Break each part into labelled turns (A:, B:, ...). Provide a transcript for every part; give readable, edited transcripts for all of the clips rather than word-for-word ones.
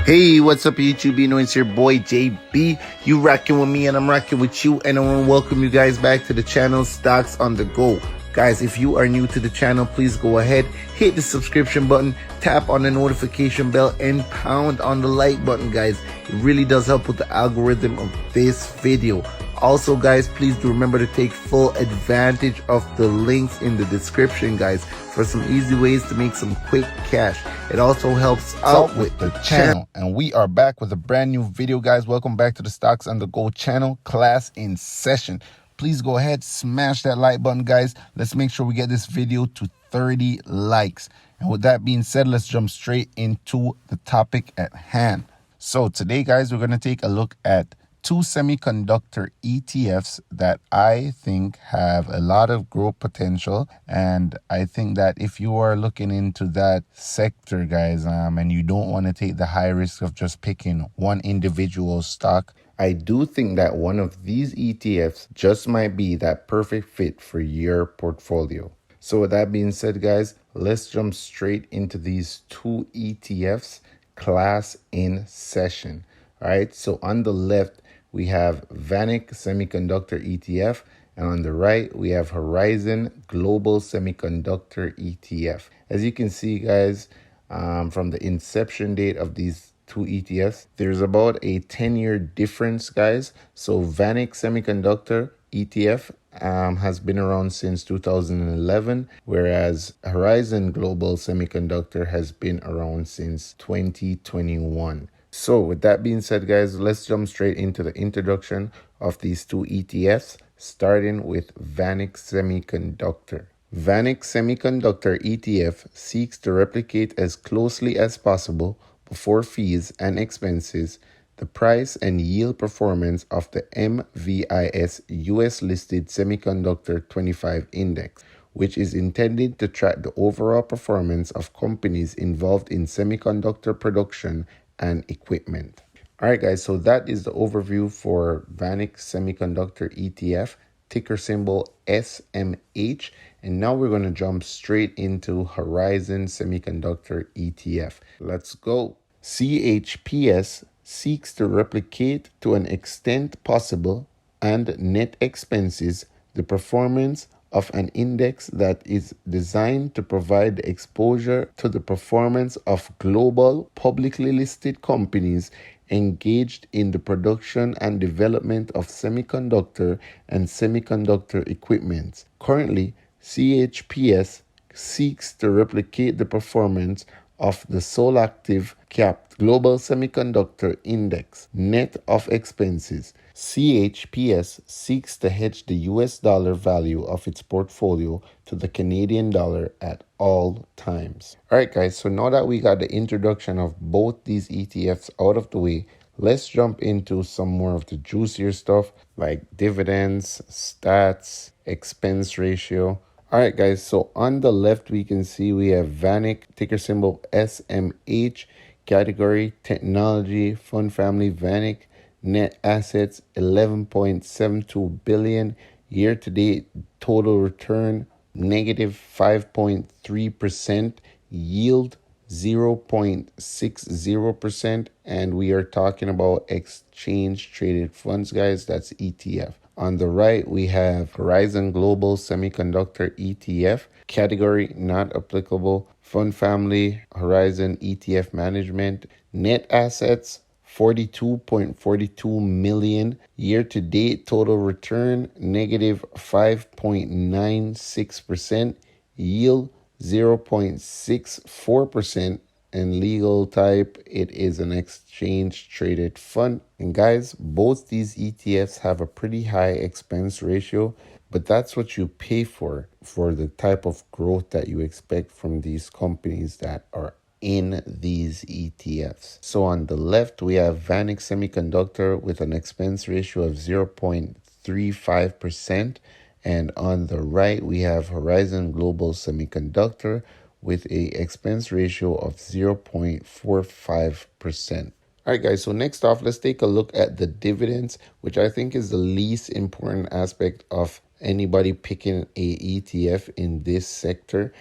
A: Hey, what's up, YouTube? You know, it's your boy JB. You rocking with me and I'm rocking with you. And I want to welcome you guys back to the channel Stocks on the Go. Guys, if you are new to the channel, please go ahead, hit the subscription button, tap on the notification bell, and pound on the like button, guys. It really does help with the algorithm of this video. Also, guys, please do remember to take full advantage of the links in the description, guys, for some easy ways to make some quick cash. It also helps out with the channel. And we are back with a brand new video, guys. Welcome back to the Stocks on the Go channel, class in session. Please go ahead, smash that like button, guys. Let's make sure we get this video to 30 likes. And with that being said, let's jump straight into the topic at hand. So today, guys, we're going to take a look at two semiconductor ETFs that I think have a lot of growth potential. And I think that if you are looking into that sector, guys, and you don't want to take the high risk of just picking one individual stock, I do think that one of these ETFs just might be that perfect fit for your portfolio. So with that being said, guys, let's jump straight into these two ETFs, class in session. All right, so on the left, we have VanEck Semiconductor ETF, and on the right, we have Horizon Global Semiconductor ETF. As you can see, guys, from the inception date of these two ETFs, there's about a 10-year difference, guys. So VanEck Semiconductor ETF has been around since 2011, whereas Horizon Global Semiconductor has been around since 2021. So with that being said, guys, let's jump straight into the introduction of these two ETFs, starting with VanEck Semiconductor. VanEck Semiconductor ETF seeks to replicate as closely as possible, before fees and expenses, the price and yield performance of the MVIS US-listed Semiconductor 25 Index, which is intended to track the overall performance of companies involved in semiconductor production and equipment. All right, guys, so that is the overview for VanEck Semiconductor ETF, ticker symbol SMH. And now we're going to jump straight into Horizon Semiconductor ETF. Let's go. CHPS seeks to replicate to an extent possible and net expenses the performance of an index that is designed to provide exposure to the performance of global publicly listed companies engaged in the production and development of semiconductor and semiconductor equipment. Currently, CHPS seeks to replicate the performance of the Solactive Capped Global Semiconductor Index, net of expenses. CHPS seeks to hedge the US dollar value of its portfolio to the Canadian dollar at all times. All right, guys, so now that we got the introduction of both these ETFs out of the way, let's jump into some more of the juicier stuff like dividends, stats, expense ratio. All right, guys, so on the left, we can see we have VanEck, ticker symbol SMH, category technology, fund family VanEck, net assets 11.72 billion, year-to-date total return negative 5.3%, yield 0.60%, and we are talking about exchange traded funds, guys. That's ETF. On the right, we have Horizon Global Semiconductor ETF, category not applicable, fund family, Horizon ETF management, net assets 42.42 million, year-to-date total return negative 5.96%, yield 0.64%, and legal type, it is an exchange traded fund. And guys, both these ETFs have a pretty high expense ratio, but that's what you pay for the type of growth that you expect from these companies that are in these ETFs. So on the left, we have VanEck Semiconductor with an expense ratio of 0.35%. And on the right, we have Horizon Global Semiconductor with a expense ratio of 0.45%. All right, guys, so next off, let's take a look at the dividends, which I think is the least important aspect of anybody picking a ETF in this sector,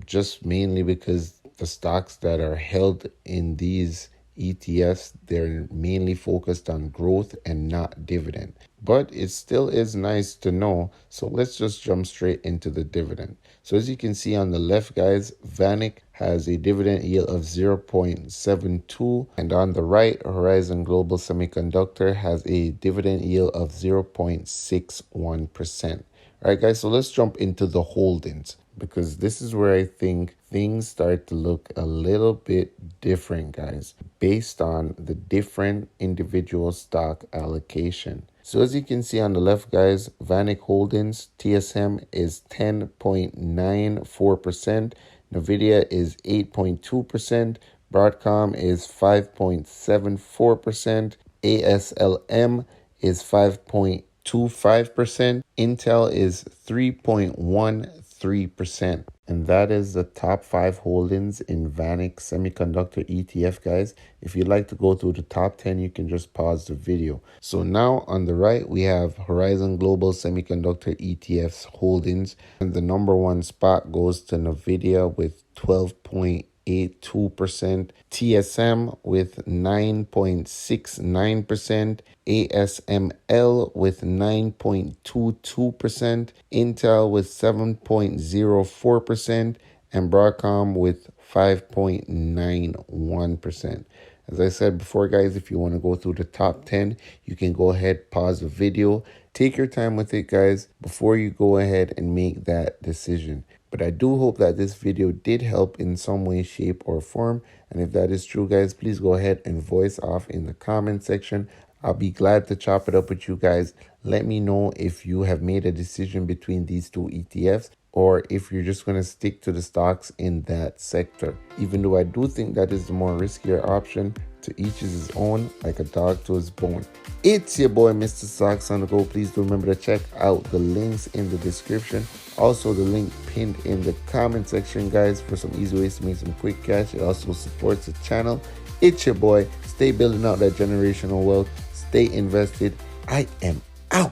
A: just mainly because the stocks that are held in these
B: ETFs, they're mainly focused on growth and not dividend. But it still is nice to know. So let's just jump straight into the dividend. So as you can see on the left, guys, VanEck has a dividend yield of 0.72. And on the right, Horizon Global Semiconductor has a dividend yield of 0.61%. All right, guys, so let's jump into the holdings because this is where I think things start to look a little bit different, guys, based on the different individual stock allocation. So as you can see on the left, guys, VanEck Holdings, TSM is 10.94%, NVIDIA is 8.2%, Broadcom is 5.74%, ASLM is 5.25%, Intel is 3.13%. And that is the top 5 holdings in VanEck Semiconductor ETF, guys. If you'd like to go through the top 10, you can just pause the video. So now on the right, we have Horizon Global Semiconductor ETFs holdings. And the number one spot goes to NVIDIA with 12.82%, TSM with 9.69%, ASML with 9.22%, Intel with 7.04%, and Broadcom with 5.91%. As I said before, guys, if you want to go through the top 10, you can go ahead, pause the video, take your time with it, guys, before you go ahead and make that decision. But I do hope that this video did help in some way, shape, or form. And if that is true, guys, please go ahead and voice off in the comment section. I'll be glad to chop it up with you guys. Let me know if you have made a decision between these two ETFs or if you're just going to stick to the stocks in that sector. Even though I do think that is the more riskier option, to each is his own, like a dog to his bone. It's your boy, Mr. Stocks on the Go. Please do remember to check out the links in the description. Also, the link pinned in the comment section, guys, for some easy ways to make some quick cash. It also supports the channel. It's your boy. Stay building out that generational wealth. Stay invested. I am out.